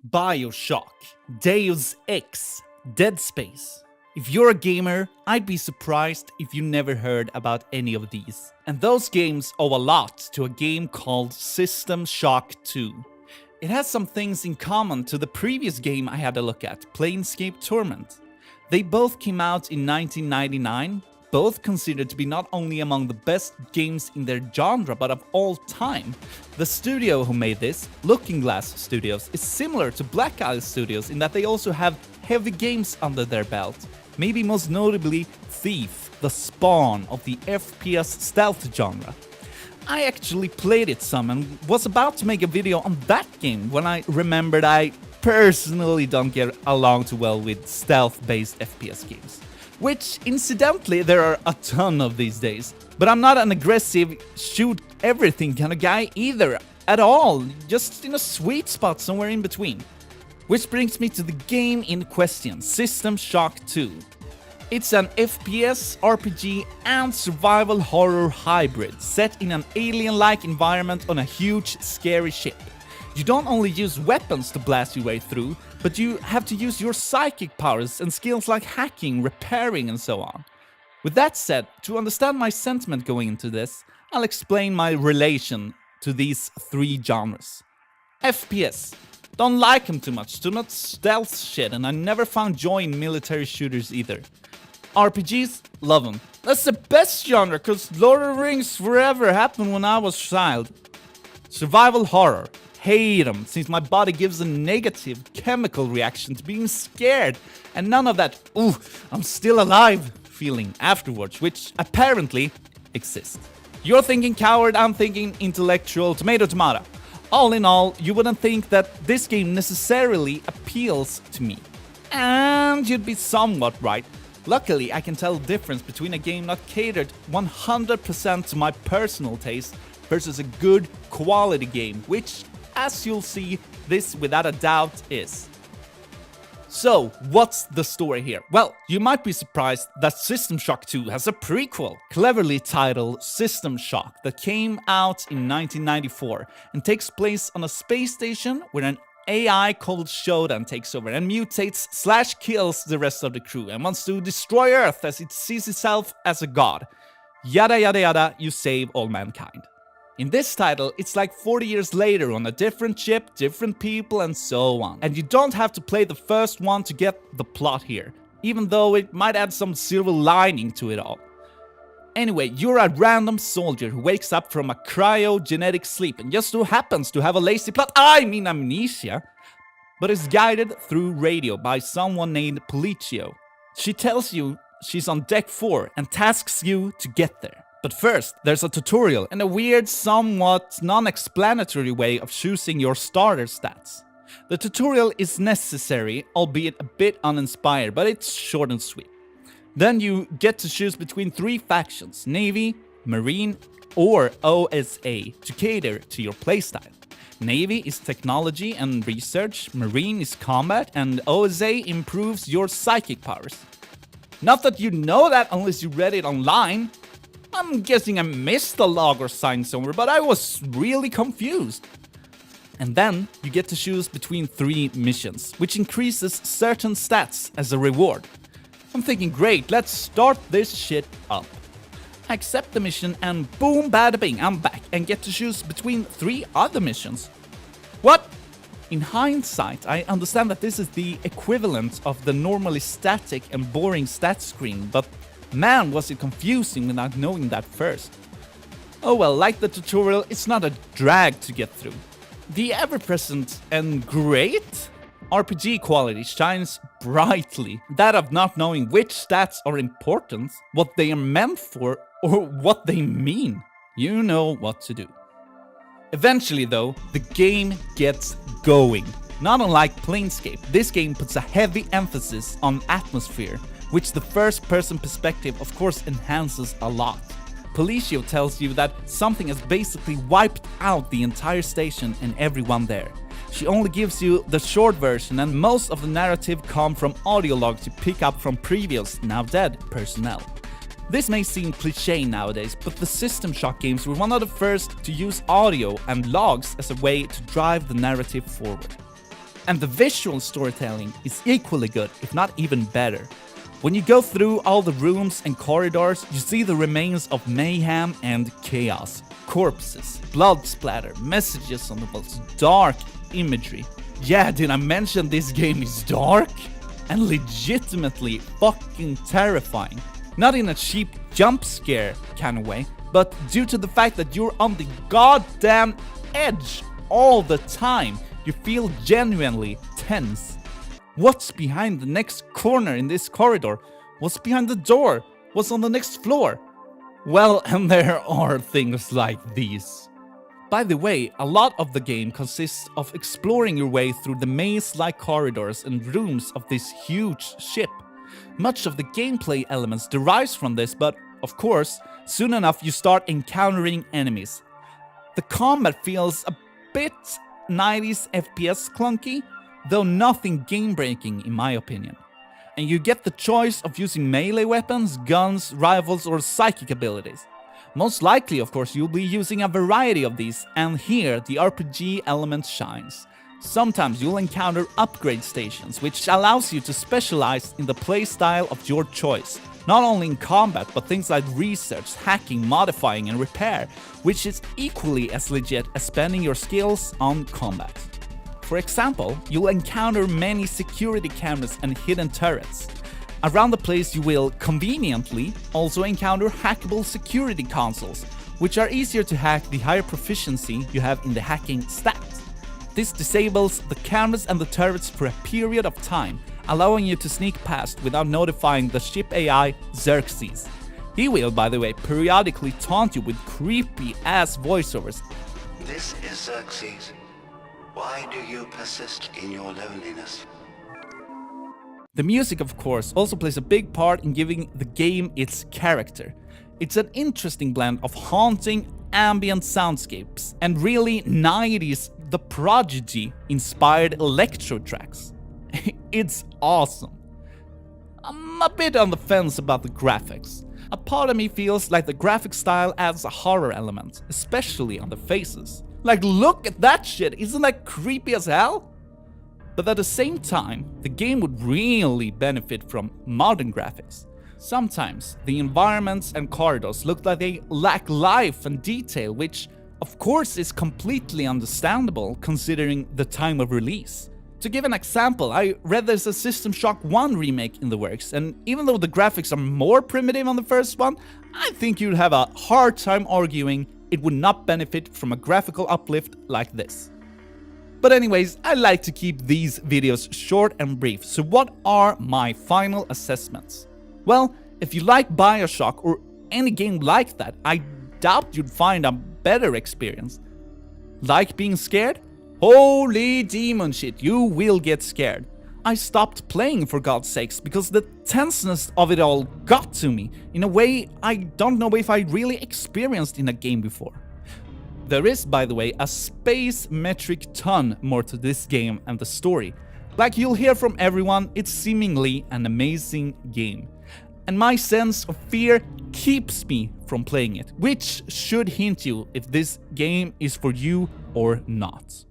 BioShock, Deus Ex, Dead Space. If you're a gamer, I'd be surprised if you never heard about any of these. And those games owe a lot to a game called System Shock 2. It has some things in common to the previous game I had a look at, Planescape Torment. They both came out in 1999, both considered to be not only among the best games in their genre but of all time. The studio who made this, Looking Glass Studios, is similar to Black Isle Studios in that they also have heavy games under their belt. Maybe most notably Thief, the spawn of the FPS stealth genre. I actually played it some and was about to make a video on that game when I remembered I personally don't get along too well with stealth-based FPS games. Which, incidentally, there are a ton of these days. But I'm not an aggressive, shoot-everything kind of guy either, at all, just in a sweet spot somewhere in between. Which brings me to the game in question, System Shock 2. It's an FPS, RPG, and survival horror hybrid, set in an alien-like environment on a huge, scary ship. You don't only use weapons to blast your way through, but you have to use your psychic powers and skills like hacking, repairing, and so on. With that said, to understand my sentiment going into this, I'll explain my relation to these three genres. FPS. Don't like them too much, too much stealth shit, and I never found joy in military shooters either. RPGs, love them. That's the best genre, cause Lord of the Rings forever happened when I was a child. Survival horror. Hate them, since my body gives a negative chemical reaction to being scared, and none of that, ooh, I'm still alive feeling afterwards, which apparently exists. You're thinking coward, I'm thinking intellectual, tomato tomato. All in all, you wouldn't think that this game necessarily appeals to me. And you'd be somewhat right. Luckily, I can tell the difference between a game not catered 100% to my personal taste versus a good quality game, which, as you'll see, this without a doubt is. So, what's the story here? Well, you might be surprised that System Shock 2 has a prequel, cleverly titled System Shock, that came out in 1994 and takes place on a space station where an AI called Shodan takes over and mutates / kills the rest of the crew and wants to destroy Earth as it sees itself as a god. Yada yada yada, you save all mankind. In this title, it's like 40 years later on a different ship, different people, and so on. And you don't have to play the first one to get the plot here, even though it might add some silver lining to it all. Anyway, you're a random soldier who wakes up from a cryogenetic sleep and just so happens to have a lazy plot, amnesia, but is guided through radio by someone named Policio. She tells you she's on deck 4 and tasks you to get there. But first, there's a tutorial and a weird, somewhat non-explanatory way of choosing your starter stats. The tutorial is necessary, albeit a bit uninspired, but it's short and sweet. Then you get to choose between 3 factions, Navy, Marine, or OSA, to cater to your playstyle. Navy is technology and research, Marine is combat, and OSA improves your psychic powers. Not that you know that unless you read it online. I'm guessing I missed a log or sign somewhere, but I was really confused. And then you get to choose between 3 missions, which increases certain stats as a reward. I'm thinking, great, let's start this shit up. I accept the mission and boom, bada bing, I'm back and get to choose between 3 other missions. What? In hindsight, I understand that this is the equivalent of the normally static and boring stats screen, but man, was it confusing without knowing that first. Oh well, like the tutorial, it's not a drag to get through. The ever-present and great RPG quality shines brightly. That of not knowing which stats are important, what they are meant for, or what they mean. You know what to do. Eventually though, the game gets going. Not unlike Planescape, this game puts a heavy emphasis on atmosphere, which the first-person perspective of course enhances a lot. Policio tells you that something has basically wiped out the entire station and everyone there. She only gives you the short version and most of the narrative come from audio logs you pick up from previous, now dead, personnel. This may seem cliché nowadays, but the System Shock games were one of the first to use audio and logs as a way to drive the narrative forward. And the visual storytelling is equally good, if not even better. When you go through all the rooms and corridors, you see the remains of mayhem and chaos. Corpses, blood splatter, messages on the walls, dark imagery. Yeah, did I mention this game is dark? And legitimately fucking terrifying. Not in a cheap jump scare kind of way, but due to the fact that you're on the goddamn edge all the time. You feel genuinely tense. What's behind the next corner in this corridor? What's behind the door? What's on the next floor? Well, and there are things like these. By the way, a lot of the game consists of exploring your way through the maze-like corridors and rooms of this huge ship. Much of the gameplay elements derives from this, but of course, soon enough you start encountering enemies. The combat feels a bit 90s FPS clunky, though nothing game-breaking in my opinion. And you get the choice of using melee weapons, guns, rifles or psychic abilities. Most likely, of course, you'll be using a variety of these, and here the RPG element shines. Sometimes you'll encounter upgrade stations, which allows you to specialize in the playstyle of your choice. Not only in combat, but things like research, hacking, modifying and repair, which is equally as legit as spending your skills on combat. For example, you'll encounter many security cameras and hidden turrets. Around the place you will, conveniently, also encounter hackable security consoles, which are easier to hack the higher proficiency you have in the hacking stats. This disables the cameras and the turrets for a period of time, allowing you to sneak past without notifying the ship AI Xerxes. He will, by the way, periodically taunt you with creepy-ass voiceovers. This is Xerxes. Why do you persist in your loneliness? The music, of course, also plays a big part in giving the game its character. It's an interesting blend of haunting, ambient soundscapes and really 90s The Prodigy-inspired electro tracks. It's awesome. I'm a bit on the fence about the graphics. A part of me feels like the graphic style adds a horror element, especially on the faces. Like, look at that shit, isn't that creepy as hell? But at the same time, the game would really benefit from modern graphics. Sometimes the environments and corridors look like they lack life and detail, which of course is completely understandable considering the time of release. To give an example, I read there's a System Shock 1 remake in the works, and even though the graphics are more primitive on the first one, I think you'd have a hard time arguing it would not benefit from a graphical uplift like this. But anyways, I like to keep these videos short and brief, so what are my final assessments? Well, if you like BioShock or any game like that, I doubt you'd find a better experience. Like being scared? Holy demon shit, you will get scared. I stopped playing for God's sakes because the tenseness of it all got to me in a way I don't know if I really experienced in a game before. There is, by the way, a space metric ton more to this game and the story. Like you'll hear from everyone, it's seemingly an amazing game. And my sense of fear keeps me from playing it, which should hint you if this game is for you or not.